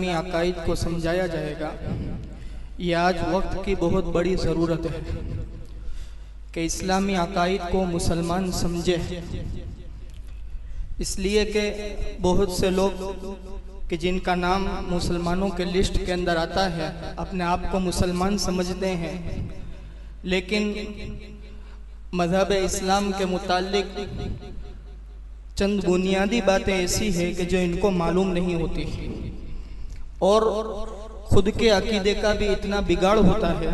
इस्लामी अकायद को समझाया जाएगा, ये आज वक्त की बहुत बड़ी ज़रूरत है कि इस्लामी अकायद को मुसलमान समझे। इसलिए कि बहुत से लोग कि जिनका नाम मुसलमानों के लिस्ट के अंदर आता है अपने आप को मुसलमान समझते हैं, लेकिन मज़हब इस्लाम के मुताल्लिक चंद बुनियादी बातें ऐसी है कि जो इनको मालूम नहीं होती और ख़ुद के अकीदे का भी इतना बिगाड़ होता है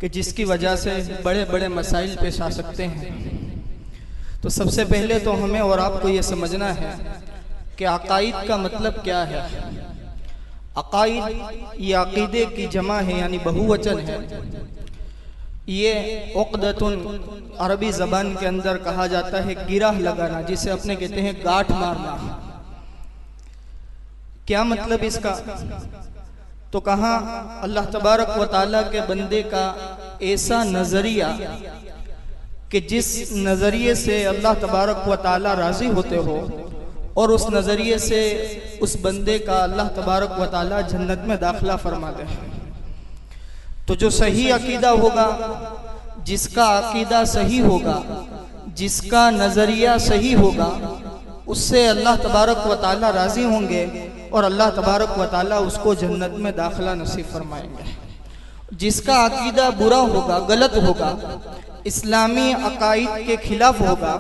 कि जिसकी वजह से बड़े बड़े मसाइल पेश आ सकते हैं। तो सबसे पहले तो हमें और आपको ये समझना है कि अकायद का मतलब क्या है। अकायद ये अकीदे की जमा है, यानी बहुवचन है। ये उक़दतुन अरबी ज़बान के अंदर कहा जाता है गिरह लगाना, जिसे अपने कहते हैं गांठ मारना। क्या मतलब इसका? तो कहा अल्लाह तबारक व तआला के बंदे का ऐसा नज़रिया कि जिस नज़रिए से अल्लाह तबारक व तआला राज़ी होते हो और उस नज़रिए से उस बंदे का अल्लाह तबारक व तआला जन्नत में दाखिला फरमा दे। तो जो सही अकीदा होगा, जिसका अकीदा सही होगा, जिसका नज़रिया सही होगा, उससे अल्लाह तबारक व तआला राज़ी होंगे और अल्लाह तबारक व तआला उसको जन्नत में दाखिला नसीब फरमाएंगे। जिसका अकीदा बुरा होगा, गलत होगा, इस्लामी अकायद के खिलाफ होगा,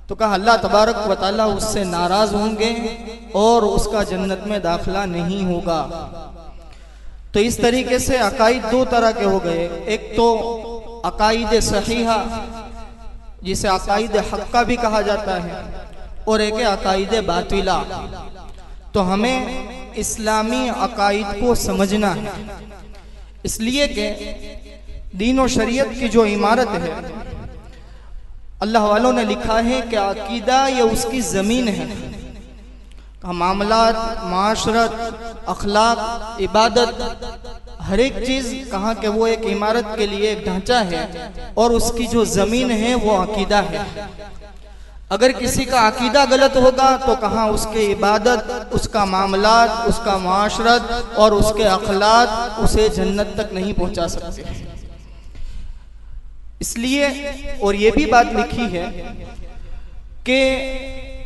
तो कहा अल्लाह तबारक व तआला उससे नाराज़ होंगे और उसका जन्नत में दाखिला नहीं होगा। तो इस तरीके से अकायद दो तरह के हो गए। एक तो अकायद सहीहा, जिसे अकायद हक्का भी कहा जाता है, और एक है अकायद बातिला। तो हमें इस्लामी अकायद को समझना है, इसलिए कि दीन और शरीयत की जो इमारत है, अल्लाह वालों ने लिखा है कि अकीदा ये उसकी ज़मीन है। मामलात, माशरत, अखलाक, इबादत, हर एक चीज़ कहा कि वो एक इमारत के लिए एक ढांचा है और उसकी जो ज़मीन है वो अकीदा है। अगर किसी का अकीदा गलत होगा तो कहा उसके इबादत, उसका मामलात, उसका माशरत और उसके अखलाक उसे जन्नत तक नहीं पहुंचा सकते। इसलिए और ये भी बात लिखी है कि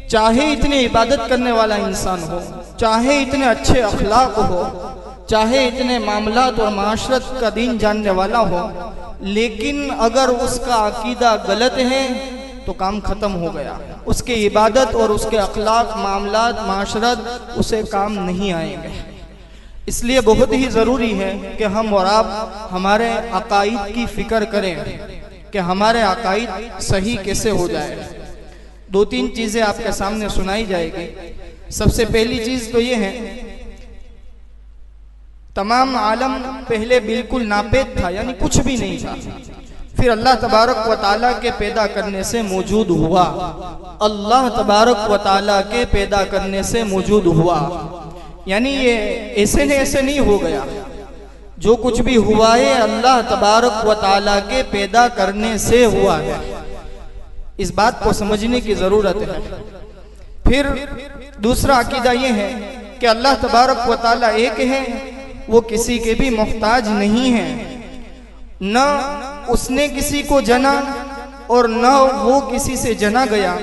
चाहे इतने इबादत करने वाला इंसान हो, चाहे इतने अच्छे अखलाक हो, चाहे इतने मामलात और माशरत का दीन जानने वाला हो, लेकिन अगर उसका अकीदा गलत है तो काम खत्म हो गया। उसके इबादत और उसके अखलाक, मामलात, माशरत उसे काम नहीं आएंगे। इसलिए बहुत ही ज़रूरी है कि हम और आप हमारे अकायद की फ़िक्र करें कि हमारे अकायद सही कैसे हो जाए। दो तीन चीज़ें आपके सामने सुनाई जाएगी। सबसे पहली चीज़ तो ये है, तमाम आलम पहले बिल्कुल नापेद था, यानी कुछ भी नहीं था। फिर अल्लाह तबारक व तआला के पैदा करने से मौजूद हुआ। अल्लाह तबारक व तआला के पैदा करने से मौजूद हुआ, यानी ये ऐसे नहीं हो गया। जो कुछ भी हुआ है अल्लाह तबारक व तआला के पैदा करने से हुआ है। इस बात को समझने की ज़रूरत है। फिर दूसरा अकीदा ये है कि अल्लाह तबारक व तआला एक है, वो किसी के भी मोहताज नहीं है। न उसने किसी को जना और न वो किसी से जना गया,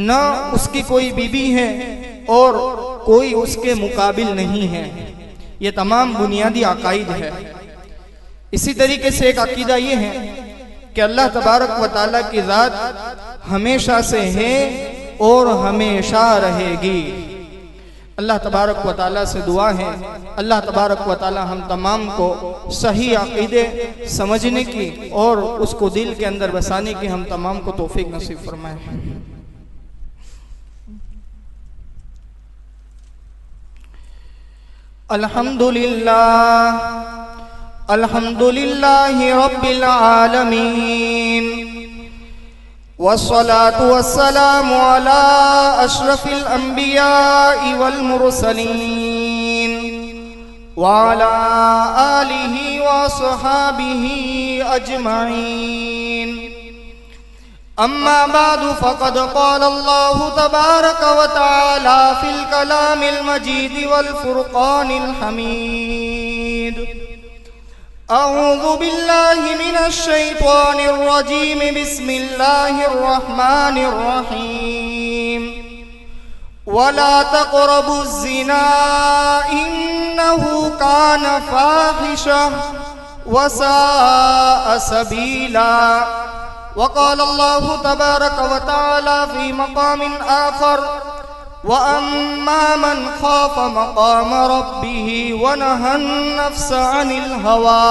न उसकी कोई बीबी है और कोई उसके मुकाबिल नहीं है। ये तमाम बुनियादी अकायद है। इसी तरीके से एक अकीदा ये है कि अल्लाह तबारक व तआला की ज़ात हमेशा से है और हमेशा रहेगी। अल्लाह तबारक व तआला से दुआ है, अल्लाह तबारक व तआला हम तमाम को सही अकीदे समझने की और उसको दिल के अंदर बसाने की हम तमाम को तौफीक नसीब फरमाए। अल्हम्दुलिल्लाह, अल्हम्दुलिल्लाहि रब्बिल आलमीन, वस्सलातु वस्सलामु अला अशरफिल अंबियाइ वल मुरसलीन व अला आलिहि व अस्हाबिहि अजमाइन। अम्मा बादु फ़क़द क़ाल अल्लाहु तबारक व तआला फ़िल कलामिल मजीद वल फ़ुरक़ानिल हमीद। अऊज़ु बिल्लाहि मिनश शैतानिर रजीम। बिस्मिल्लाहिर रहमानिर रहीम। वला तक़रबुज़ ज़िना इन्नहु कान फ़ाहिशा व साअ सबीला। वक़ाल अल्लाहु तबारक व तआला फ़ी मक़ामिन आख़र व अम्मा मन ख़ाफ़ मक़ाम रब्बिही व नहन नफ़्स अनिल हवा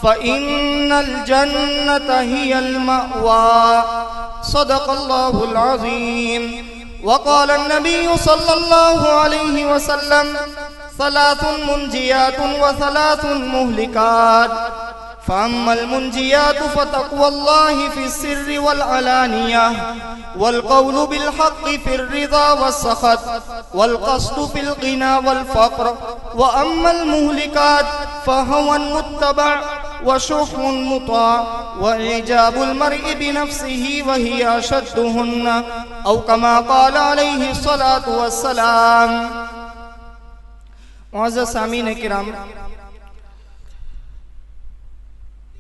फ़इन्नल जन्नत हियल मअवा। सदक़ल्लाहुल अज़ीम। वक़ाल अन्नबिय्यु सल्लल्लाहु अलैहि वसल्लम सलासुन मुंजियातुन व सलासुन मुहलिकात। फ़अम्मल मुंजियातु फ़तक़्वल्लाहि फ़िस्सिर्रि वल अलानिया वल क़ौलु बिल हक़्क़ि फ़िर्रिज़ा वस्सख़त वल क़स्दु फ़िल ग़िना वल फ़क़्र। व अम्मल मुहलिकात फ़हवन मुत्तबअ व शुहुन मुताअ व इजाबुल मर्इ बिनफ़्सिही व हिय अशद्दुहुन्ना औ कमा क़ाल अलैहि स्सलातु वस्सलाम। मुअज़्ज़ज़ सामीन किराम,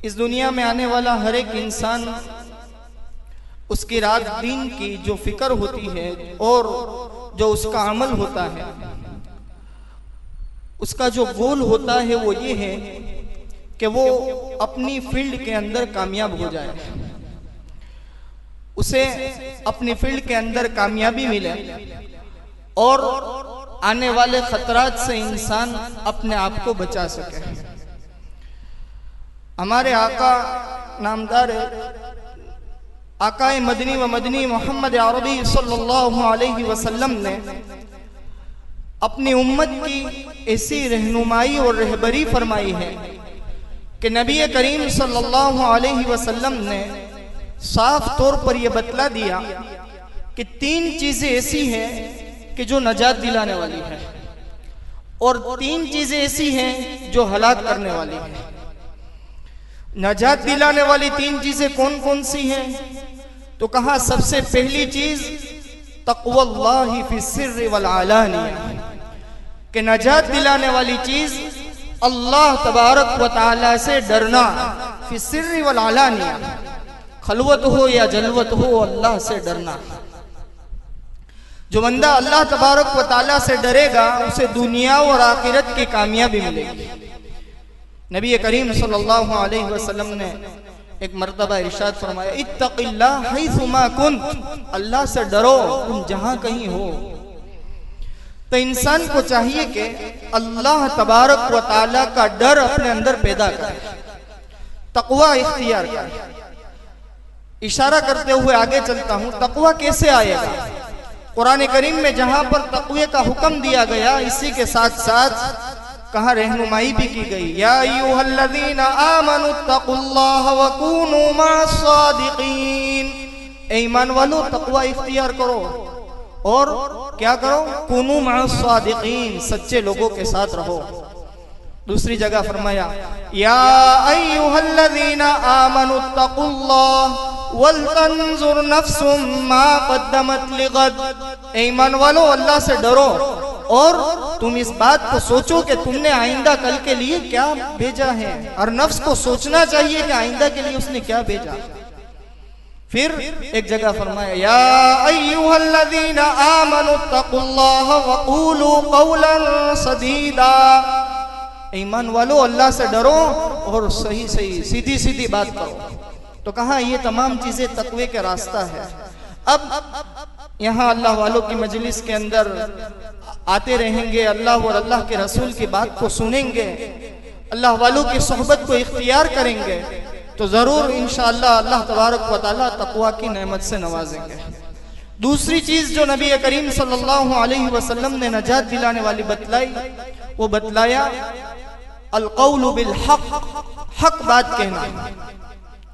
इस दुनिया में आने वाला हर एक इंसान उसकी रात दिन की जो फिक्र होती है और जो उसका अमल होता है, उसका जो गोल होता है वो ये है कि वो अपनी फील्ड के अंदर कामयाब हो जाए, उसे अपनी फील्ड के अंदर कामयाबी मिले और आने वाले खतरात से इंसान अपने आप को बचा सके। हमारे आका नामदार आकाए मदनी व मदनी मोहम्मद अरबी सल्लल्लाहु अलैहि वसल्लम ने अपनी उम्मत की ऐसी रहनुमाई और रहबरी फरमाई है कि नबी करीम सल्लल्लाहु अलैहि वसल्लम ने साफ तौर पर यह बतला दिया कि 3 चीजें ऐसी हैं कि जो नजात दिलाने वाली है और 3 चीजें ऐसी हैं जो हलाक करने वाली है। नजात दिलाने वाली 3 चीजें कौन कौन सी हैं? तो कहा सबसे पहली चीज तक़्वल्लाहि फ़िस्सिर्रि वल अलानिया, कि नजात दिलाने वाली चीज अल्लाह तबारक व तआला से डरना। फ़िस्सिर्रि वल अलानिया, खलवत हो या जलवत हो, अल्लाह से डरना। जो बंदा अल्लाह तबारक व तआला से डरेगा उसे दुनिया और आखिरत की कामयाबी मिलेगी। नबी करीम सल्लल्लाहु अलैहि वसल्लम ने एक मर्तबा इरशाद फरमाया, इत्तक़िल्लाह हैसुमा कुन्त, अल्लाह से डरो तुम जहां कहीं हो। तो इंसान को चाहिए कि अल्लाह तबारक व तआला का डर अपने अंदर पैदा करे, तक़वा इख्तियार करे। इशारा करते हुए आगे चलता हूं, तक़वा कैसे आएगा? कुरान करीम में जहां पर तक़वे का हुक्म दिया गया, इसी के साथ साथ कहा रहनुमाई भी की गई। या अय्युहल्लज़ीना आमनुत्तक़ुल्लाह व कूनू मअस्सादिक़ीन, ईमान वालों तक़वा इख्तियार करो और क्या करो? कूनू मअस्सादिक़ीन, सच्चे लोगों के साथ रहो। दूसरी जगह फरमाया, या अय्युहल्लज़ीना आमनुत्तक़ुल्लाह वल तंजुर नफ्सुम मा क़द्दमत लिग़द, ईमान वालों अल्लाह से डरो और तुम इस बात को सोचो कि तुमने आइंदा कल के लिए क्या भेजा है, और नफ्स को सोचना चाहिए कि आइंदा के लिए उसने क्या भेजा। फिर एक जगह फरमाया, या अय्युहल्लज़ीना आमनुत्तक़ुल्लाह व क़ूलू क़ौलन सदीदा, ईमान वालों अल्लाह से डरो और सही सही सीधी सीधी बात करो। तो कहा ये तमाम चीजें तक़वे का रास्ता है। अब यहाँ अल्लाह वालों की मजलिस के अंदर आते रहेंगे, अल्लाह और अल्लाह के रसूल की बात को सुनेंगे, अल्लाह वालों की सोहबत को इख्तियार करेंगे, तो जरूर इंशाअल्लाह अल्लाह तबारक व तआला तक़वा की नेमत से नवाजेंगे। दूसरी चीज जो नबी करीम सल्लल्लाहु अलैहि वसल्लम ने नजात दिलाने वाली बतलाई, वो बतलाया अल क़ौलु बिल हक़, हक बात कहना,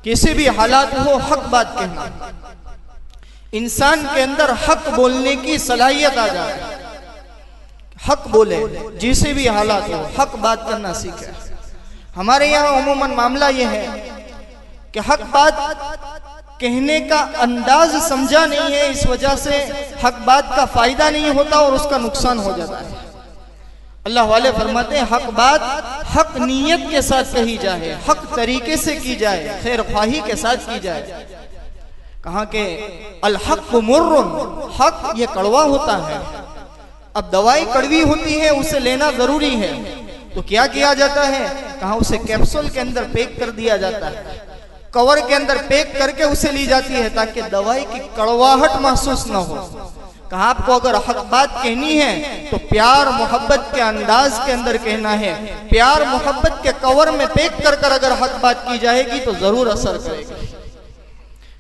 किसी भी हालात हो हक बात कहना। इंसान के अंदर हक बोलने की सलाहियत आ जाए, हक बोले, जिसे भी हालात हो हक बात करना सीखे। हमारे यहाँ उमूमन मामला ये है कि हक बात कहने का अंदाज समझा नहीं है, इस वजह से हक बात का फायदा नहीं होता और उसका नुकसान हो जाता है। अल्लाह वाले फरमाते हैं हक बात हक नीयत के साथ कही जाए, हक तरीके से की जाए, खैर ख्वाही के साथ की जाए। कहा के अल हक मुर्रुन, हक ये कड़वा होता है। अब दवाई कड़वी होती है, उसे लेना जरूरी है, तो क्या किया जाता है? कहा उसे कैप्सूल के अंदर पैक कर दिया जाता है, कवर के अंदर पैक करके उसे ली जाती है ताकि दवाई की कड़वाहट महसूस न हो। कहा आपको अगर हक बात कहनी है तो प्यार मोहब्बत के अंदाज के अंदर कहना है, प्यार मोहब्बत के कवर में पैक कर कर अगर हक बात की जाएगी तो जरूर असर करेगी।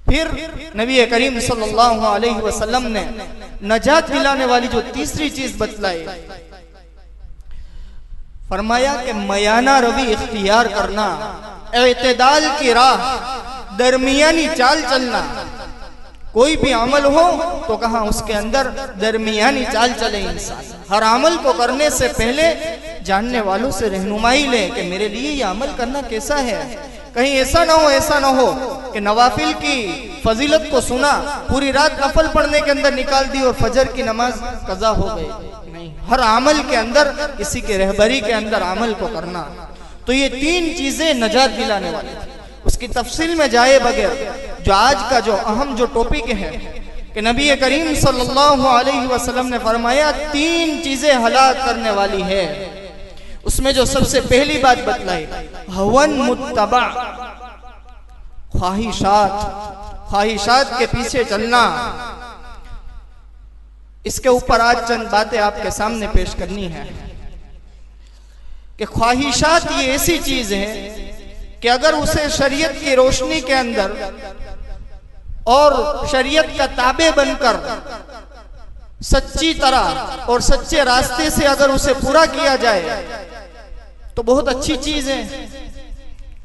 फिर नबी करीम सल्लल्लाहु अलैहि वसल्लम ने नजात दिलाने वाली जो तीसरी चीज बतलाई, फरमाया कि मयाना रवि इख्तियार करना, एतदाल की राह, दरमियानी चाल चलना। कोई भी अमल हो तो कहा उसके अंदर दरमियानी चाल चले इंसान। हर अमल को करने से पहले जानने वालों से रहनुमाई ले कि मेरे लिए ये अमल करना कैसा है। कहीं ऐसा ना हो कि नवाफिल की फजीलत को सुना, पूरी रात नफल पढ़ने के अंदर निकाल दी और फजर की नमाज कज़ा हो गई। नहीं, हर अमल के अंदर किसी के रहबरी के अंदर अमल को करना। तो ये तीन चीजें नजात दिलाने वाली थी। उसकी तफसील में जाए बगैर जो आज का जो अहम जो टॉपिक है कि नबी करीम सल्लल्लाहु अलैहि वसल्लम ने फरमाया तीन चीजें हलाक करने वाली है। उसमें जो सबसे पहली बात बतलाई, हवन मुत्तबा, ख्वाहिशात के पीछे चलना। इसके ऊपर आज चंद बातें आपके सामने पेश करनी है कि ख्वाहिशात ये ऐसी चीज है कि अगर उसे शरीयत की रोशनी के अंदर और शरीयत का ताबे बनकर सच्ची तरह और सच्चे रास्ते से अगर उसे पूरा किया जाए तो बहुत अच्छी चीज है।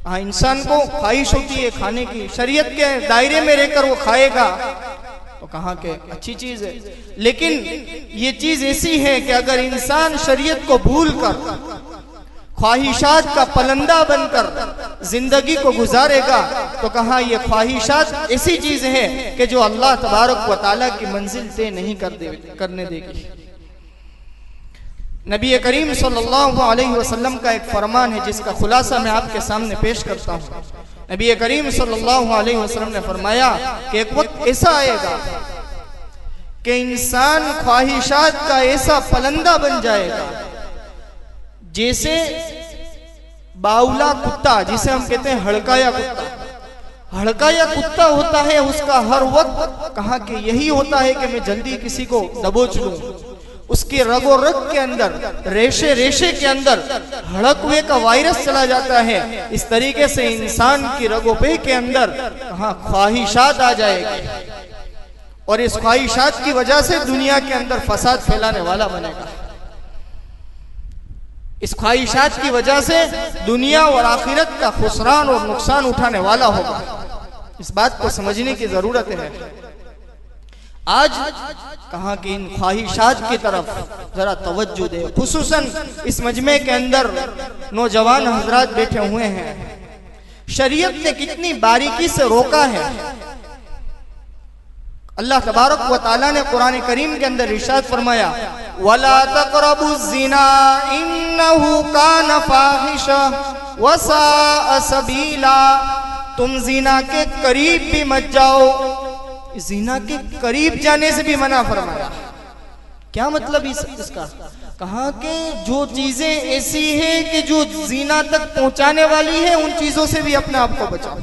हाँ, इंसान को ख्वाहिश होती है खाने की, शरीयत के दायरे में रहकर वो खाएगा तो कहाँ के अच्छी चीज है। लेकिन ये चीज ऐसी है कि अगर इंसान शरीयत को भूल कर ख्वाहिशात का पलंदा बनकर जिंदगी को गुजारेगा तो कहा यह ख्वाहिशात ऐसी चीज है कि जो अल्लाह तबारक व तआला की मंजिल तय नहीं करने देगी। नबी करीम सल्लल्लाहु अलैहि वसल्लम का एक फरमान है जिसका खुलासा मैं आपके सामने पेश करता हूँ। नबी करीम सल्लल्लाहु अलैहि वसल्लम ने फरमाया कि एक वक्त ऐसा आएगा कि इंसान ख्वाहिशात का ऐसा पलंदा बन जाएगा जैसे बाउला कुत्ता, जिसे हम कहते हैं हड़काया कुत्ता होता है, उसका हर वक्त कहा कि यही होता है कि मैं जल्दी किसी को दबोच लूं। उसके रगो रग के अंदर, रेशे रेशे के अंदर हड़कवे का वायरस चला जाता है। इस तरीके से इंसान की रगोपे के अंदर कहा ख्वाहिशात आ जाएगी और इस ख्वाहिशात की वजह से दुनिया के अंदर फसाद फैलाने वाला बनेगा। इस ख्वाहिशात की वजह से दुनिया और आखिरत का खुसरान और नुकसान उठाने वाला होगा। इस बात को समझने की जरूरत है। आज कहा कि इन ख्वाहिशात की तरफ जरा तवज्जो दे। खुसूसन इस मजमे के अंदर नौजवान हजरात बैठे हुए हैं। शरीयत ने कितनी बारीकी से रोका है। अल्लाह तबारक व तआला ने कुरान करीम के अंदर इरशाद फरमाया, वला तक़रबुज़्ज़िना इन्नहु कान फ़ाहिशा व साअ सबीला। तुम जिना के करीब भी मत जाओ। जिना के करीब जाने से भी मना फरमाया। क्या मतलब इसका? कहा कि जो चीजें ऐसी है कि जो जिना तक पहुंचाने वाली है उन चीजों से भी अपने आप को बचाओ।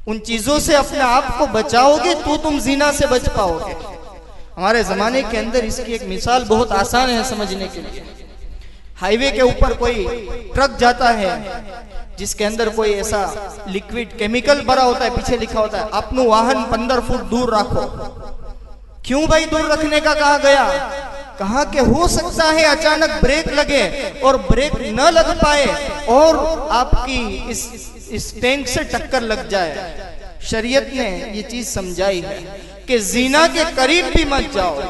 उन चीजों से अपने आप को बचाओगे तो तुम जिना से बच पाओगे। हमारे जमाने के अंदर इसकी एक मिसाल बहुत आसान है समझने के लिए। हाईवे के ऊपर कोई ट्रक जाता है जिसके अंदर कोई ऐसा लिक्विड केमिकल भरा होता है, पीछे लिखा होता है अपनो वाहन 15 फुट दूर रखो। क्यों भाई दूर रखने का कहा गया? कहा कि हो सकता है अचानक ब्रेक लगे और ब्रेक न लग पाए और आपकी इस टैंक से टक्कर लग जाए। शरीयत ने ये चीज समझाई है कि जीना के करीब भी मत जाओ।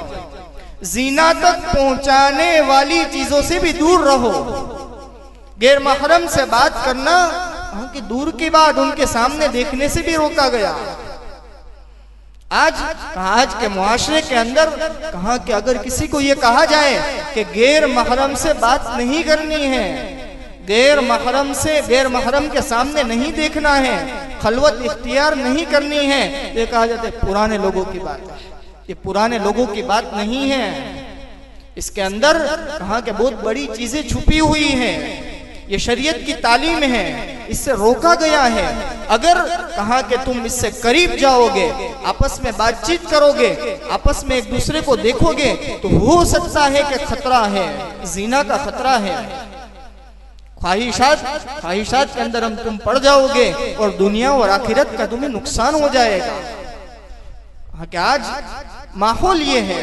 जीना तक पहुंचाने वाली चीजों से भी दूर रहो। गैर महरम से बात करना कि दूर की बात उनके सामने देखने से भी रोका गया। आज के मुआशरे के अंदर कहा कि अगर किसी को ये कहा जाए कि गैर महरम से बात नहीं करनी है, गैर महरम के सामने नहीं देखना है, खलवत इख्तियार नहीं करनी है, ये कहा जाता है पुराने लोगों की बात है, ये पुराने लोगों की बात नहीं है। इसके अंदर कहा कि बहुत बड़ी चीजें छुपी हुई हैं, ये शरीयत की तालीम है, इससे रोका गया है। अगर कहा कि तुम इससे करीब जाओगे, आपस में बातचीत करोगे, आपस में एक दूसरे को देखोगे, तो हो सकता है कि खतरा है, जीना का खतरा है, ख्वाहिशात के अंदर तुम पड़ जाओगे और दुनिया और आखिरत का तुम्हें नुकसान हो जाएगा। कि आज माहौल ये है।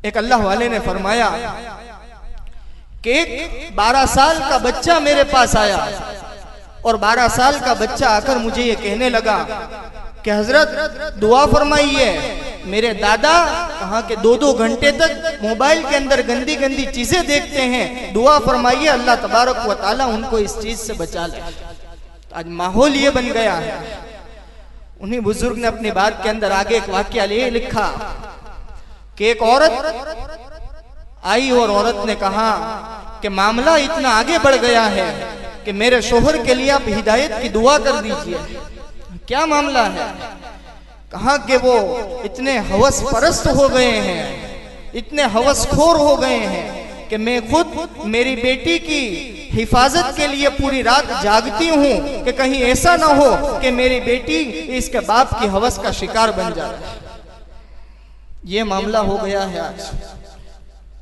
एक अल्लाह वाले ने फरमाया कि 12 साल का बच्चा मेरे पास आया और 12 साल का बच्चा आकर मुझे ये कहने लगा कि हजरत दुआ फरमाइए, मेरे दादा कहा कि 2-2 घंटे तक मोबाइल के अंदर गंदी गंदी चीजें देखते हैं, दुआ फरमाइए अल्लाह तबारक व तआला उनको इस चीज से बचा ले। आज माहौल ये बन गया है। उन्हीं बुजुर्ग ने अपनी बात के अंदर आगे एक वाकया ये लिखा कि एक औरत आई और औरत ने कहा कि मामला इतना आगे बढ़ गया है कि मेरे शोहर के लिए आप हिदायत की दुआ कर दीजिए। क्या मामला है? कहा कि वो इतने हवस परस्त हो गए हैं, इतने हवसखोर हो गए हैं कि मैं खुद मेरी बेटी की हिफाजत के लिए पूरी रात जागती हूँ कि कहीं ऐसा ना हो कि मेरी बेटी इसके बाप की हवस का शिकार बन जाए। ये मामला हो गया है आज।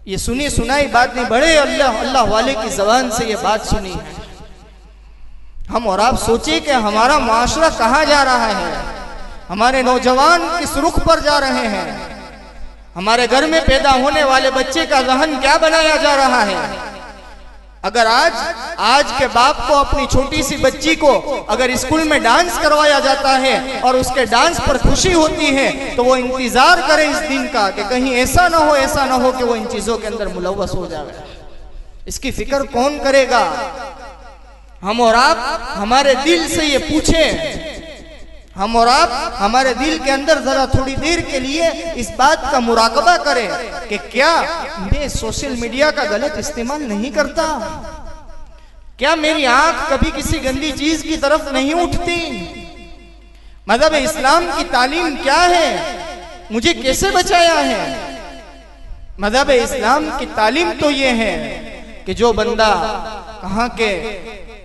ये सुनी सुनाई बात नहीं, बड़े अल्लाह वाले की जबान से ये बात सुनी है। हम और आप सोचे कि हमारा माशरा कहाँ जा रहा है, हमारे नौजवान किस रुख पर जा रहे हैं, हमारे घर में पैदा होने वाले बच्चे का जहन क्या बनाया जा रहा है। अगर आज के बाप को अपनी छोटी सी बच्ची को अगर स्कूल में डांस करवाया जाता है और उसके डांस पर खुशी होती है तो वो इंतजार करे इस दिन का कि कहीं ऐसा ना हो कि वो इन चीजों के अंदर मुलव्वस हो जाए। इसकी फिक्र कौन करेगा? हम और आप हमारे दिल से ये पूछें, हम और आप हमारे दिल के अंदर जरा थोड़ी देर के लिए इस बात का मुराकबा करें कि क्या मैं सोशल मीडिया का गलत इस्तेमाल नहीं करता? क्या मेरी आंख कभी किसी गंदी चीज की तरफ नहीं उठती? मज़हब इस्लाम की तालीम क्या है, मुझे कैसे बचाया है? मज़हब इस्लाम की तालीम तो ये है कि जो बंदा कहाँ के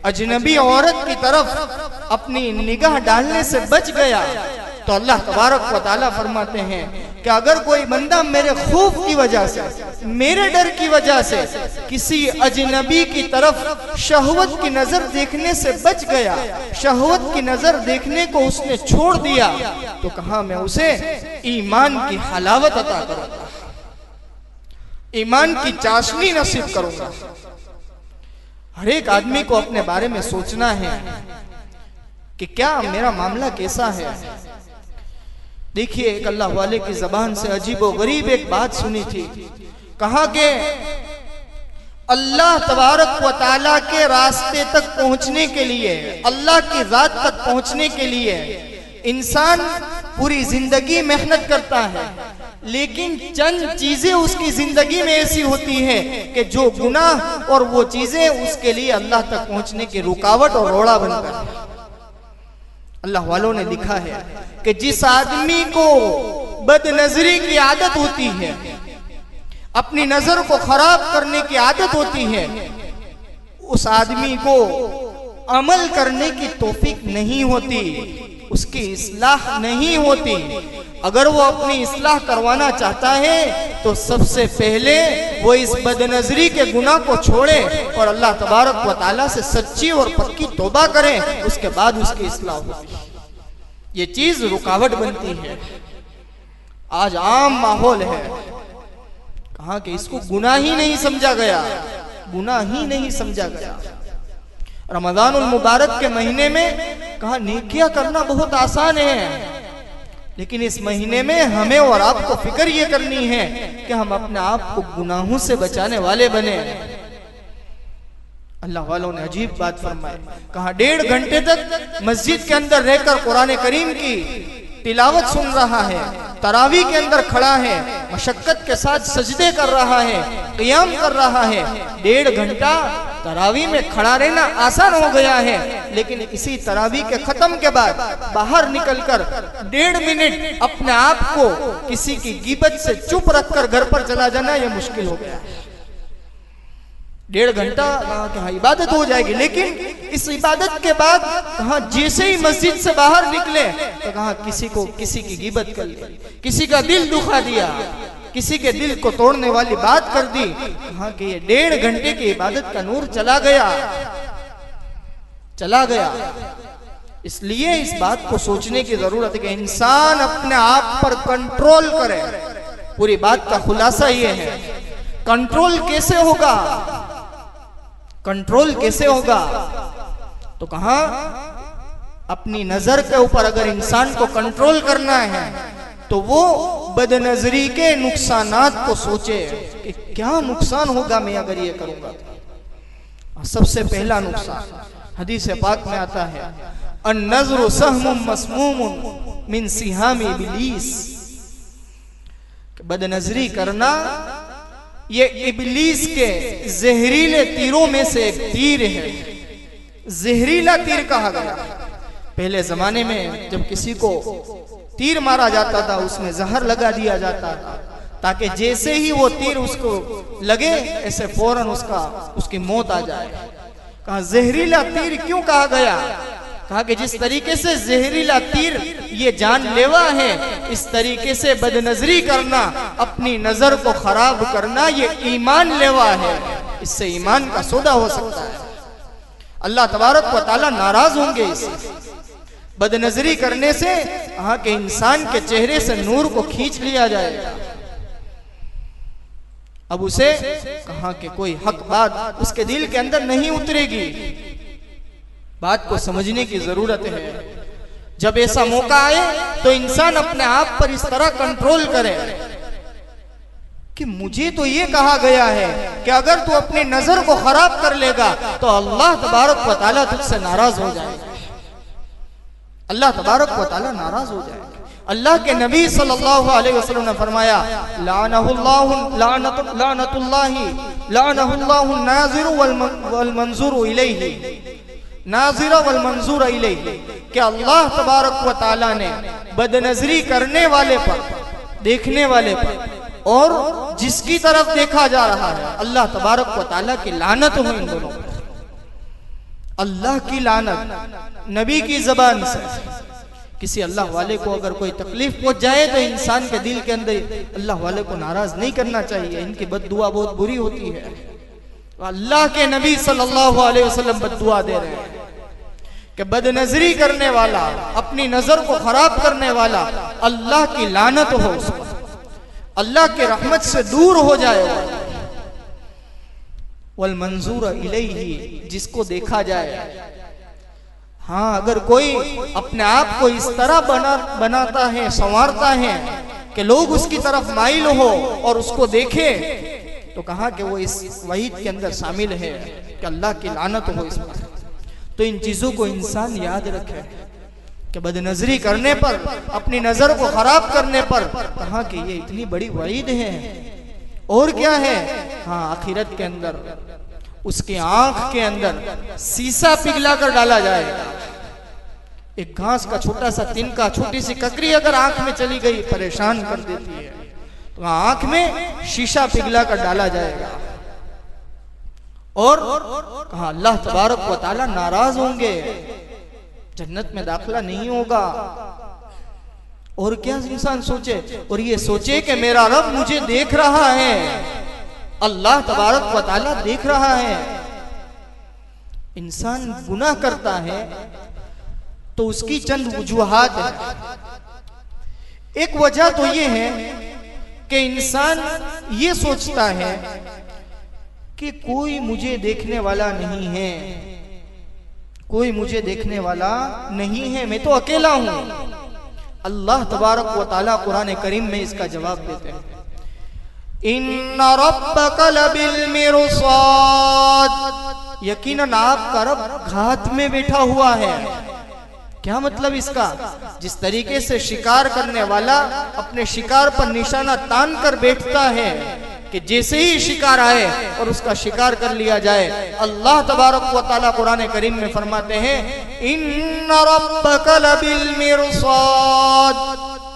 अजनबी औरत की तरफ अपनी निगाह डालने से बच गया तो अल्लाह तबारक व तआला फरमाते हैं कि अगर कोई बंदा मेरे खौफ की वजह से, मेरे डर की वजह से किसी अजनबी की तरफ शहवत की नजर देखने से बच गया, शहवत की नजर देखने को उसने छोड़ दिया, तो कहा मैं उसे ईमान की हलावत अता करूंगा, ईमान की चाशनी नसीब करूंगा। हर एक आदमी को अपने बारे में सोचना है कि क्या मेरा मामला कैसा है। देखिए, एक अल्लाह वाले की जबान से अजीबो गरीब एक बात सुनी थी। कहा कि अल्लाह तबारक व तआला के रास्ते तक पहुंचने के लिए, अल्लाह की रात तक पहुंचने के लिए इंसान पूरी जिंदगी मेहनत करता है, लेकिन चंद चीजें उसकी जिंदगी में ऐसी होती है कि जो गुनाह और वो चीजें उसके लिए अल्लाह तक पहुंचने की रुकावट और रोड़ा बनकर है। अल्लाह वालों ने लिखा है कि जिस आदमी को बदनजरी की आदत होती है, अपनी नजर को खराब करने की आदत होती है, उस आदमी को अमल करने की तौफीक नहीं होती, उसकी इस्लाह नहीं होती। अगर वो अपनी इस्लाह करवाना चाहता है तो सबसे पहले वो इस बदनजरी के गुनाह को छोड़े और अल्लाह तबारक व तआला से सच्ची और पक्की तौबा करे, उसके बाद उसकी इस्लाह होती। ये चीज रुकावट बनती है। आज आम माहौल है, कहा कि इसको गुनाह ही नहीं समझा गया, गुनाह ही नहीं समझा गया। रमजानुल मुबारक के महीने में कहा नेकियां करना बहुत आसान है, लेकिन इस महीने में हमें और आपको फिक्र ये करनी है कि हम अपने आप को गुनाहों से बचाने वाले बने। अल्लाह वालों ने अजीब बात फरमाई, कहा 1.5 घंटे तक मस्जिद के अंदर रहकर कुरान करीम की तिलावत सुन रहा है, तरावी के अंदर खड़ा है, मशक्कत के साथ सजदे कर रहा है, क़ियाम कर रहा है। 1.5 घंटा तरावी में खड़ा रहना आसान हो गया है, लेकिन इसी तरावी के खत्म के बाद बाहर निकलकर 1.5 मिनट अपने आप को किसी की गिबत से चुप रखकर घर पर चला जाना यह मुश्किल हो गया। 1.5 घंटा कहा इबादत हो जाएगी, लेकिन इस इबादत के बाद कहा जैसे ही मस्जिद से बाहर निकले तो कहा किसी की गिबत कर ली, किसी का दिल दुखा दिया, किसी के दिल को तोड़ने वाली बात कर दी। कहा कि ये 1.5 घंटे की इबादत का नूर चला गया। इसलिए इस बात को सोचने की जरूरत है कि इंसान अपने आप पर कंट्रोल करे। पूरी बात का खुलासा ये है, कंट्रोल कैसे होगा? कंट्रोल कैसे होगा? तो कहा अपनी नजर के ऊपर अगर इंसान को कंट्रोल करना है तो वो बदनजरी के नुकसानात को सोचे कि क्या नुकसान होगा मैं अगर ये करूंगा तो। सबसे पहला नुकसान हदीस पाक में आता है, अन-नज़्रु सहमुम मस्मूमुन मिन सिहामी इब्लीस। बदनजरी करना ये इब्लीस के जहरीले तीरों में से एक तीर है। जहरीला तीर कहा गया। पहले जमाने में जब किसी को तीर मारा जाता था उसमें जहर लगा दिया जाता था, ताकि जैसे ही वो तीर उसको लगे ऐसे फौरन उसकी मौत आ जाए। कहा जहरीला तीर क्यों कहा गया? कहा कि जिस तरीके से जहरीला तीर ये जानलेवा है, इस तरीके से बदनजरी करना, अपनी नजर को खराब करना, ये ईमान लेवा है। इससे ईमान का सौदा हो सकता है। अल्लाह तबारक व तआला नाराज होंगे इससे। बदनजरी करने से कहा कि इंसान के चेहरे से नूर को खींच लिया जाएगा। अब उसे कहा कि कोई हक बात उसके दिल के अंदर नहीं उतरेगी। बात को समझने की जरूरत है। जब ऐसा मौका आए तो इंसान अपने आप पर इस तरह कंट्रोल करे कि मुझे तो ये कहा गया है कि अगर तू अपनी नजर को खराब कर लेगा तो अल्लाह तबारक व तआला तुझसे नाराज हो जाएगा। अल्लाह तबारक व तआला नाराज हो जाएगा। अल्लाह के नबी सल्लल्लाहु अलैहि वसल्लम ने फरमाया, लानहुल्लाहु नाज़िरु वल मंज़ूरु इलैहि, नाज़िरा वल मंज़ूर इलैहि, कि अल्लाह तबारक व तआला ने बदनजरी करने वाले पर, देखने वाले पर और जिसकी तरफ देखा जा रहा है, अल्लाह तबारक व तआला की लानत हो इन दोनों पर। अल्लाह की लानत नबी की जबान से। किसी अल्लाह वाले को अगर कोई तकलीफ पहुंच जाए तो इंसान के दिल के अंदर अल्लाह वाले को नाराज नहीं करना चाहिए। इनकी बद्दुआ बहुत बुरी होती है। अल्लाह के नबी सल्लल्लाहु अलैहि वसल्लम बद्दुआ दे रहे हैं कि बदनजरी करने वाला, अपनी नजर को खराब करने वाला, अल्लाह की लानत हो उस पर, अल्लाह के रहमत से दूर हो जाए। वल मंजूर इलैहि, जिसको देखा जाए। हाँ, अगर कोई अपने आप को इस तरह बनाता है, संवारता है कि लोग उसकी तरफ माइल हो और उसको देखे, तो कहा कि वो इस वहीद के अंदर शामिल है कि अल्लाह की लानत हो इस पर। तो इन चीजों को इंसान याद रखे कि बदनजरी करने पर, अपनी नजर को खराब करने पर, कहा कि ये इतनी बड़ी वहीद है। और क्या है? हाँ, आखिरत के अंदर उसकी आंख के अंदर शीशा पिघला कर डाला जाएगा। एक घास का छोटा सा तिनका, छोटी सी ककड़ी अगर आंख में चली गई परेशान कर देती है, तो आंख में शीशा पिघला कर डाला जाएगा। और कहा अल्लाह तबारक व तआला नाराज होंगे, जन्नत में दाखिला नहीं होगा। और क्या इंसान सोचे? और ये सोचे कि मेरा रब मुझे देख रहा है, अल्लाह तबारक व तआला देख रहा है। इंसान गुनाह करता है तो उसकी चंद वजूहात है। एक वजह तो ये है कि इंसान ये सोचता है कि कोई मुझे देखने वाला नहीं है, कोई मुझे देखने वाला नहीं है, मैं तो अकेला हूं। अल्लाह तबारक व तआला कुरान करीम में इसका जवाब देते हैं, इन्ना रब्बका लबिल मिरसाद, यकीनन आपका रब घात में बैठा हुआ है। क्या मतलब इसका? जिस तरीके से शिकार करने वाला अपने शिकार पर निशाना तान कर बैठता है कि जैसे ही शिकार आए और उसका शिकार कर लिया जाए, अल्लाह तबारक व तआला कुरान करीम में फरमाते हैं इन्ना रब्बका लबिल मिरसाद,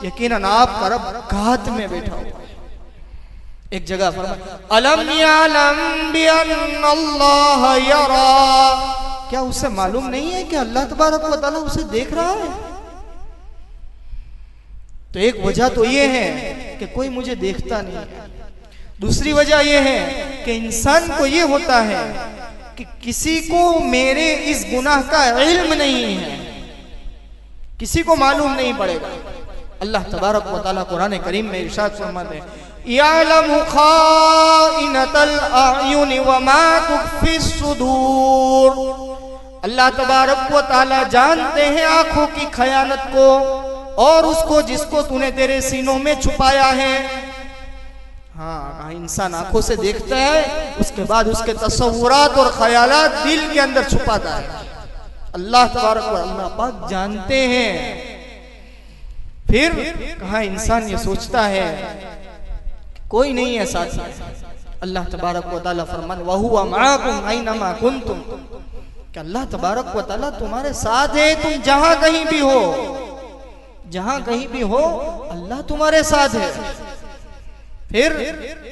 यकीनन आपका रब घात में बैठा हुआ। एक जगह फरमाया अलम यअलम बिअन्नल्लाह यरा, क्या उसे मालूम नहीं है कि अल्लाह तबारक व तआला उसे देख रहा है? तो एक वजह तो ये है कि कोई मुझे देखता नहीं है। दूसरी वजह यह है कि इंसान को ये होता है कि किसी को मेरे इस गुनाह का इल्म नहीं है, किसी को मालूम नहीं पड़ेगा। अल्लाह तबारक व तआला कुरान करीम में इरशाद फरमाते हैं यअलमु खाइनतल अयुन व मा तुख्फिस सुदूर, अल्लाह तबारक व तआला जानते हैं आंखों की खयानत को और उसको जिसको तूने तेरे सीनों में छुपाया है। हाँ, इंसान आंखों से देखता है, उसके बाद उसके तसव्वुरात और ख्यालात दिल के अंदर छुपाता है। अल्लाह तबारक व अल्लाह पाक जानते हैं। फिर कहा इंसान ये सोचता है कोई नहीं है साथ में। अल्लाह तबारक व तआला फरमान वहुवा माकुम ऐनमा कुंतुम, कि अल्लाह तबारक व तआला तुम्हारे साथ है, तुम जहां कहीं भी हो, जहां कहीं भी हो अल्लाह तुम्हारे साथ है। फिर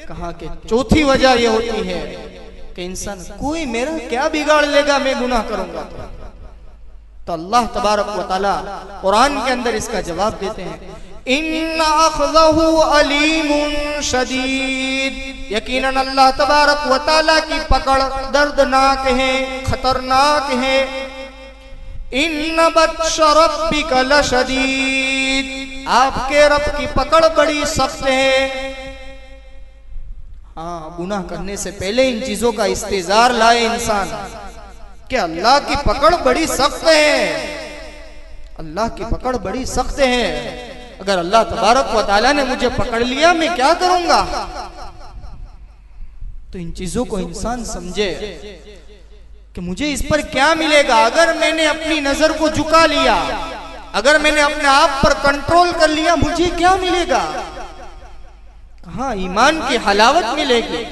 कहा कि चौथी वजह यह होती है कि इंसान कोई मेरा क्या बिगाड़ लेगा, मैं गुनाह करूंगा तो अल्लाह तबारक व तआला कुरान के अंदर इसका जवाब देते हैं इन्ना अख़ज़हु अलीमुन शदीद, यकीनन अल्लाह तबारक व तआला की पकड़ दर्दनाक है, खतरनाक है। इन्ना बत्श रब्बिका लशदीद, आपके रब की पकड़ बड़ी सख्त है। हाँ, गुनाह करने से पहले इन चीजों का इस्तेजार लाए इंसान कि अल्लाह की पकड़ बड़ी सख्त है, अल्लाह की पकड़ बड़ी सख्त है। अगर अल्लाह तबारक व तआला ने मुझे पकड़ लिया मैं क्या करूंगा? तो इन चीजों को इंसान समझे कि मुझे इस पर क्या मिलेगा। अगर मैंने अपनी नजर को झुका लिया, अगर मैंने अपने आप पर कंट्रोल कर लिया, मुझे क्या मिलेगा? हाँ, ईमान की हलावत मिलेगी।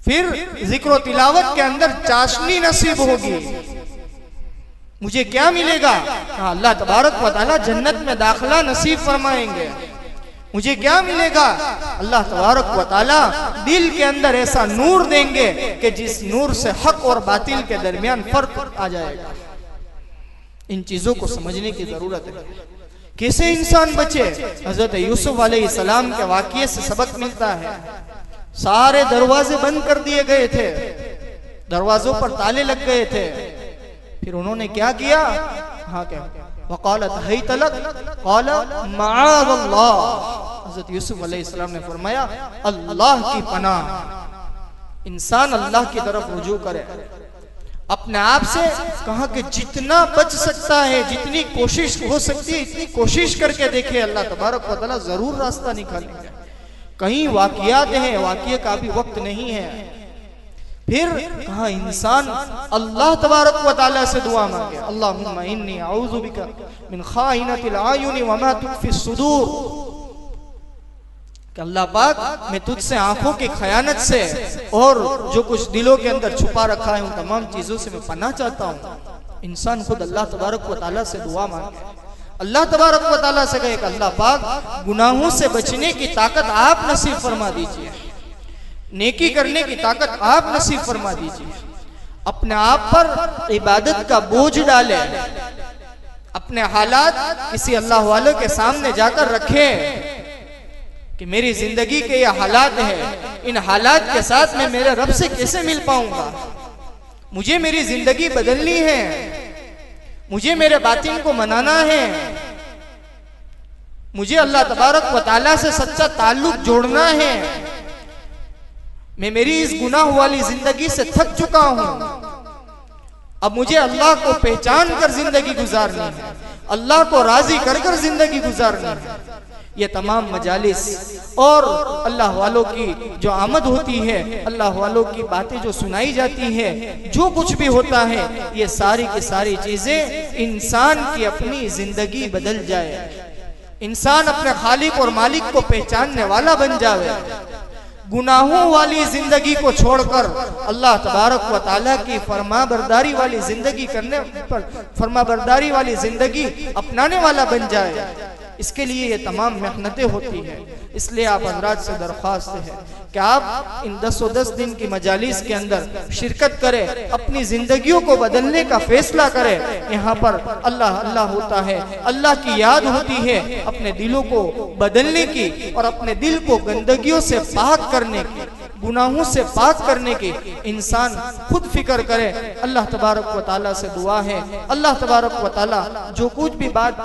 फिर जिक्र तिलावत के अंदर चाशनी नसीब होगी। मुझे क्या मिलेगा? हाँ, अल्लाह तबारक व तआला जन्नत में दाखिला नसीब फरमाएंगे। मुझे क्या मिलेगा? अल्लाह तबारक व तआला दिल के अंदर ऐसा नूर देंगे कि जिस नूर से हक और बातिल के दरमियान फर्क आ जाएगा। इन चीजों को समझने की जरूरत है। कैसे इंसान बचे? हजरत यूसुफ अलैहिस्सलाम के वाक़ये से सबक मिलता है। सारे दरवाजे बंद कर दिए गए थे, दरवाजों पर ताले लग गए थे। फिर उन्होंने क्या किया? हाँ, क्या वक़ालत हैत लक क़ाल मआज़ल्लाह, हज़रत यूसुफ अलैहिस्सलाम ने फरमाया अल्लाह की पनाह। इंसान अल्लाह की तरफ रुजू करे, अपने आप से कहा कि जितना बच सकता है, जितनी कोशिश हो सकती है इतनी कोशिश करके देखे, अल्लाह तबारक व तआला जरूर रास्ता निकालेंगे। कहीं वाक़ियात हैं, वाक़िये का भी वक्त नहीं है। फिर कहा इंसान अल्लाह तबारक व तआला से दुआ मांगे अल्लाहुम्मा इन्नी अऊज़ु बिका मिन खाइनतिल आयुनि व मा तुख्फिस सुदूर, कि अल्लाह पाक मैं तुझसे आंखों की खयानत से और जो कुछ दिलों के अंदर छुपा रखा है उन तमाम चीजों से मैं पनाह चाहता हूँ। इंसान खुद अल्लाह तबारक व तआला से दुआ मांगे, अल्लाह तबारक व तआला से कहे कि अल्लाह पाक गुनाहों से बचने की ताकत आप नसीब फरमा दीजिए, नेकी करने की ताकत आप नसीब फरमा दीजिए। अपने आप पर इबादत का बोझ डाले, अपने हालात किसी अल्लाह वालों के सामने जाकर रखे कि मेरी जिंदगी के ये हालात हैं, इन हालात के साथ मैं मेरे रब से कैसे मिल पाऊंगा? मुझे मेरी जिंदगी बदलनी है, मुझे मेरे बातिन को मनाना है, मुझे अल्लाह तबारक व तआला से सच्चा ताल्लुक जोड़ना है। मैं मेरी इस गुनाह वाली जिंदगी से थक चुका हूं, अब मुझे अल्लाह को पहचान कर जिंदगी गुजारनी है, अल्लाह को राजी कर कर जिंदगी गुजारनी है। ये तमाम मजालिस और अल्लाह वालों की जो आमद होती है, अल्लाह वालों की बातें जो सुनाई जाती है, जो कुछ भी होता है, ये सारी की सारी चीजें इंसान की अपनी जिंदगी बदल जाए, इंसान अपने खालिक और मालिक को पहचानने वाला बन जाए, गुनाहों वाली जिंदगी को छोड़कर अल्लाह तबारक व तआला की फरमाबरदारी वाली जिंदगी करने पर फरमाबरदारी वाली जिंदगी अपनाने वाला बन जाए। इसके लिए ये तमाम मेहनतें होती हैं। इसलिए आप हज़रात से दरख्वास्त है कि आप इन 10 दिन की मजालिस के अंदर शिरकत करें, अपनी जिंदगियों को बदलने का फैसला करें। यहाँ पर अल्लाह अल्लाह होता है, अल्लाह की याद होती है, अपने दिलों को बदलने की और अपने दिल को गंदगियों से पाक करने की, गुनाहों से पाक करने की इंसान खुद फिक्र करे। अल्लाह तबारक व तआला से दुआ है, अल्लाह तबारक व तआला जो कुछ भी बात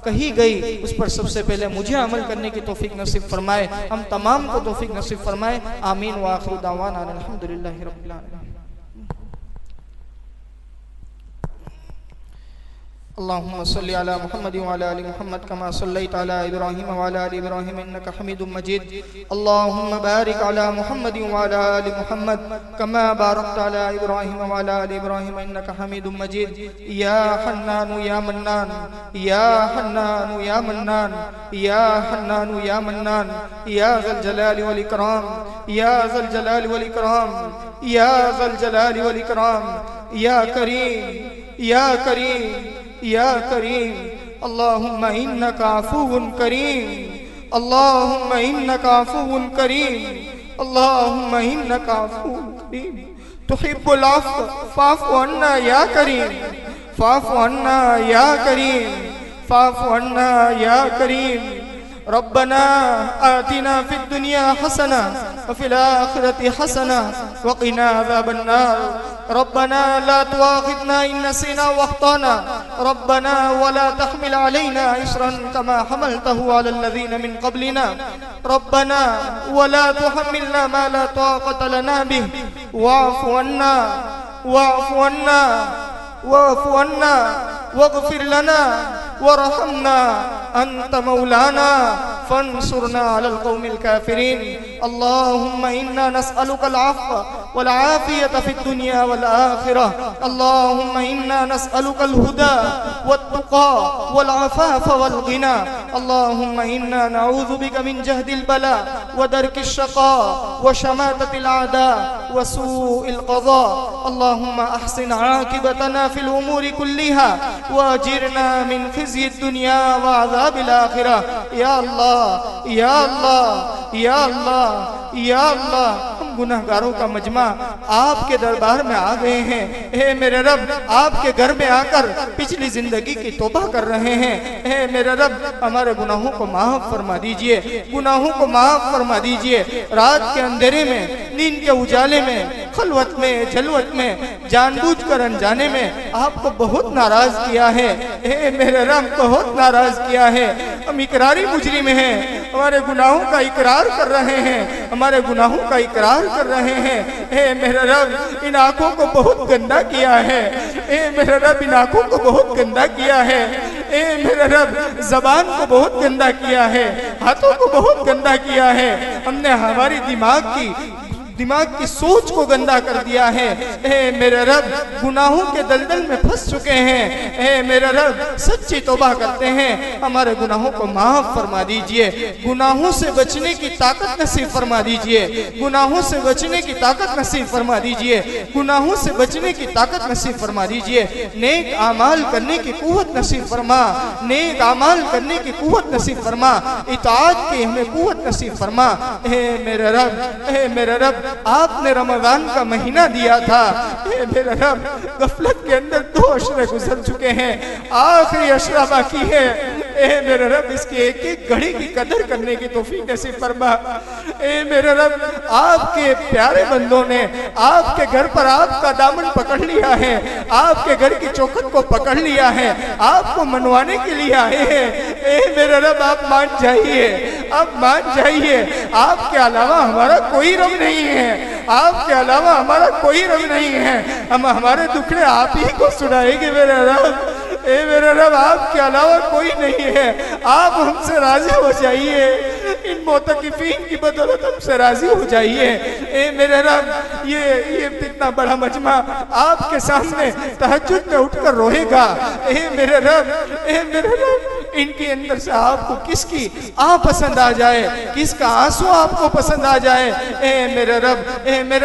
कही गई उस पर सबसे पहले मुझे अमल करने की तौफीक नसीब फरमाए, हम तमाम को तौफीक नसीब फरमाए। आमीन व आखिरु दावाना अल्हम्दुलिल्लाहि रब्बिल आलमीन। अल्लाहुम्मा सल्लि अला मुहम्मद व अला आलि मुहम्मद कमा सल्लैता अला इब्राहीम व अला आलि इब्राहीम इन्नका हमीदुम मजीद। अल्लाहुम्मा बारिक अला मुहम्मद व अला आलि मुहम्मद कमा बारकता अला इब्राहीम व अला आलि इब्राहीम इन्नका हमीदुम मजीद। या हन्नान या मन्नान, या हन्नान या मन्नान, या हन्नान या मन्नान, या ज़ल जलाली वल इकराम, या ज़ल जलाली वल इकराम, या ज़ल जलाली वल इकराम, या करीम या करीम या करीम। अल्लाहुम्मा इन्नका अफ़ुव्वुन करीम, अल्लाहुम्मा इन्नका अफ़ुव्वुन करीम, अल्लाहुम्मा इन्नका अफ़ुव्वुन करीम, तुहिब्बुल अफ़्व फ़अफ़ु अन्ना या करीम, फ़अफ़ु अन्ना या करीम, फ़अफ़ु अन्ना या करीम। रब्बना आतिना फिद दुनिया हसना व फिल आखिरति हसना व क़िना अज़ाबन नार। रब्बना ला तुआखिज़ना इन नसीना व अख़्ताना, रब्बना वला तहमिल अलैना इसरन कमा हमलतहु अलल लज़ीना मिन क़ब्लिना, रब्बना वला तुहम्मिलना मा ला ताक़त लना बिहि वाफ़ु अन्ना वाफ़ु अन्ना वाफ़ु अन्ना वग़फ़िर लना वरहमना अंत मौलाना फंसुरना अलल क़ौमिल काफ़िरीन। अल्लाहुम्मा इन्ना नस्अलुकल अफ़्व वल आफ़ियत फ़िद दुनिया वल आख़िरह। अल्लाहुम्मा इन्ना नस्अलुकल हुदा वत तुक़ा वल अफ़ाफ़ वल ग़िना। अल्लाहुम्मा इन्ना नऊज़ु बिका मिन जहदिल बला व दरकिश शक़ा व शमाततिल आदा व सूइल क़ज़ा। अल्लाहुम्मा अहसिन आक़िबतना फ़िल उमूरि कुल्लिहा व अजिरना मिन ख़िज़्यिद दुनिया व अज़ाबिल आख़िरह। या अल्लाह या अल्लाह या अल्लाह या अल्लाह, हम गुनाहगारों का मजमा आपके दरबार में आ गए हैं। हे मेरे रब, आपके घर में आकर पिछली जिंदगी की तौबा कर रहे हैं। हे मेरे रब, हमारे गुनाहों को माफ फरमा दीजिए, गुनाहों को माफ फरमा दीजिए। रात के अंधेरे में, नींद के उजाले में, खलवत में, जलवत में, जानबूझकर अनजाने में आपको बहुत नाराज किया है। हे मेरे रब, बहुत नाराज किया है। हम इकरारी मुजरिम हैं, हमारे गुनाहों का इकरार कर रहे हैं, हमारे गुनाहों का इकरार कर रहे हैं। हे मेरे रब, इन आंखों को बहुत गंदा किया है। हे मेरे रब, इन आंखों को बहुत गंदा किया है। हे मेरे रब, जबान को बहुत गंदा किया है, हाथों को बहुत गंदा किया है। हमने हमारी दिमाग की सोच को गंदा कर दिया है। हे मेरे रब, गुनाहों के दलदल में फंस चुके हैं। हे मेरे रब, सच्ची तौबा करते हैं, हमारे गुनाहों को माफ फरमा दीजिए। गुनाहों से बचने की ताकत नसीब फरमा दीजिए, गुनाहों से बचने की ताकत नसीब फरमा दीजिए, गुनाहों से बचने की ताकत नसीब फरमा दीजिए। नेक आमाल करने की कुव्वत नसीब फरमा, नेक आमाल करने की कुव्वत नसीब फरमा, इताअत की हमें कुव्वत नसीब फरमा। हे मेरे रब, हे मेरे रब, आपने रमजान का महीना दिया था। हे मेरे रब, गफलत के अंदर 2 अशरे गुजर चुके हैं, आखिरी अशरा बाकी है। ए मेरे रब, इसकी एक एक घड़ी की कदर करने की तौफीक नसीब फरमा। ए मेरे रब, आपके प्यारे बंदों ने आपके घर पर आपका दामन पकड़ लिया है, आपके घर की चौखट को पकड़ लिया है, आपको मनवाने के लिए आए हैं। ए मेरे रब, आप मान जाइए, आप मान जाइए। आपके अलावा हमारा कोई रब नहीं है, आपके अलावा हमारा कोई रब नहीं है। हम हमारे दुखड़े आप ही को सुनाएंगे मेरे रब। ए मेरे रब आपके अलावा कोई नहीं है, आप हमसे राजी हो जाइए, इन मोतकिफीन की बदौलत हमसे राजी हो जाइए। ए मेरे रब ये इतना बड़ा मजमा आपके सामने तहज्जुद में उठकर रोएगा। ए मेरे रब इनके अंदर से आपको किसकी पसंद आ जाए, किसका आंसू आपको पसंद आ जाए। ए मेरे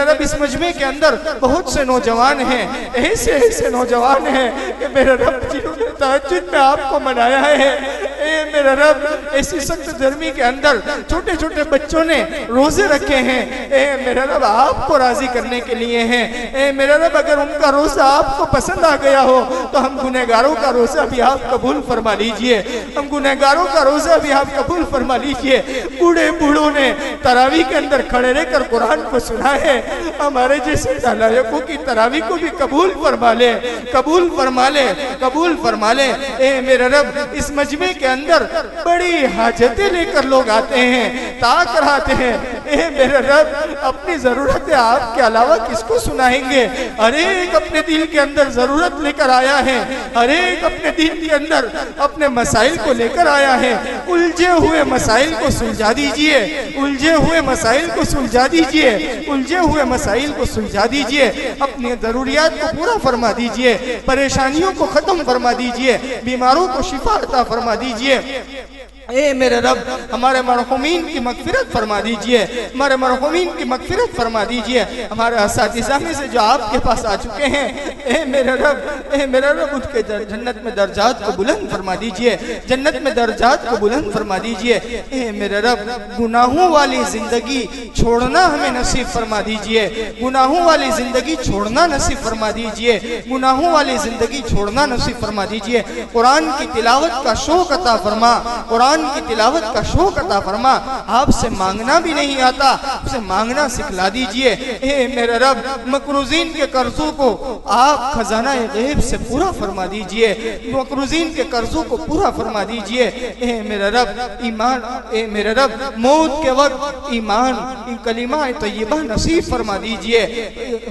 रब इस मजमे के अंदर बहुत से नौजवान हैं, ऐसे नौजवान हैं कि मेरे रब जिन्होंने तहज्जुद में आपको मनाया है। ए मेरे रब ऐसी सख्त गर्मी के अंदर छोटे छोटे बच्चों ने रोजे रखे हैं। ए मेरे रब आपको राजी करने के लिए हैं। ए मेरे रब अगर उनका रोजा आपको पसंद आ गया हो तो हम गुनहगारों का रोजा भी आप कबूल फरमा लीजिए, हम गुनहगारों का रोजा भी आप कबूल फरमा लीजिए। बूढ़े बूढ़ों ने तरावी के अंदर खड़े रहकर कुरान को सुना है, हमारे जैसे नालायकों की तरावी को भी कबूल फरमा ले, कबूल फरमा ले, कबूल फरमा ले। ए मेरे रब इस मजमे के अंदर बड़ी हाजतें लेकर लोग आते हैं, ताक रहते हैं। ए मेरे रब अपनी जरूरतें आपके अलावा किसको सुनाएंगे। हर एक अपने दिल के अंदर जरूरत लेकर आया है, हर एक अपने दिल के अंदर अपने मसाइल को लेकर आया है। उलझे हुए मसाइल को सुलझा दीजिए, उलझे हुए मसाइल को सुलझा दीजिए, उलझे हुए मसाइल को सुलझा दीजिए। अपनी जरूरियात को पूरा फरमा दीजिए, परेशानियों को खत्म फरमा दीजिए, बीमारों को शिफा अता फरमा दीजिए। ए मेरे रब हमारे मरहुमीन की मगफिरत फरमा दीजिए, हमारे मरहुमीन की मगफिरत फरमा दीजिए। हमारे असातिज़ा में से जो आपके पास आ चुके हैं, ए मेरे रब उनके जन्नत में दर्जात को बुलंद फरमा दीजिए, जन्नत में दर्जात को बुलंद फरमा दीजिए। ए मेरे रब गुनाहों वाली जिंदगी छोड़ना हमें नसीब फरमा दीजिए, गुनाहों वाली जिंदगी छोड़ना नसीब फरमा दीजिए, गुनाहों वाली जिंदगी छोड़ना नसीब फरमा दीजिए। कुरान की तिलावत का शौक अता फरमा, कुरान की तिलावत का शौक अता फरमा। आपसे मांगना भी नहीं आता, आपसे मांगना सिखला दीजिए। ए मेरे रब मकरूजीन के कर्जों को आप खजाना गैब से पूरा फरमा दीजिए, मकरूजीन के कर्जों को पूरा फरमा दीजिए। ए मेरे रब ईमान, ए मेरे रब मौत के वक्त ईमान कलिमा तय्यबा नसीब फरमा दीजिए,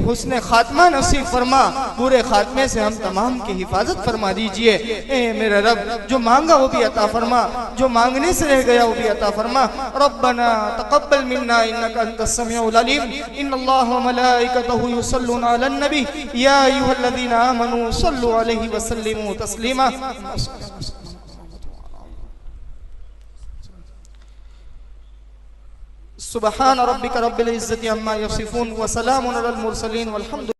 हुस्न खात्मा नसीब फरमा, बुरे खात्मे से हम तमाम की हिफाजत फरमा दीजिए। ए मेरे रब जो मांगा वो भी अता फरमा, जो मांगने से रह गया वो भी अता फरमा। रब्बना तक़ब्बल मिन्ना इन्नका अंतस समीउल अलीम, इन्नल्लाह व मलाइकतहु युसल्लूना अलन नबी या अय्युहल्लज़ीना आमनू सल्लु अलैहि व सल्लिमू तस्लीमा। सुब्हान रब्बिका रब्बिल इज्जति अम्मा यसिफून व सलामुन अलल मुरसलीन वल्हम्दुलिल्लाह।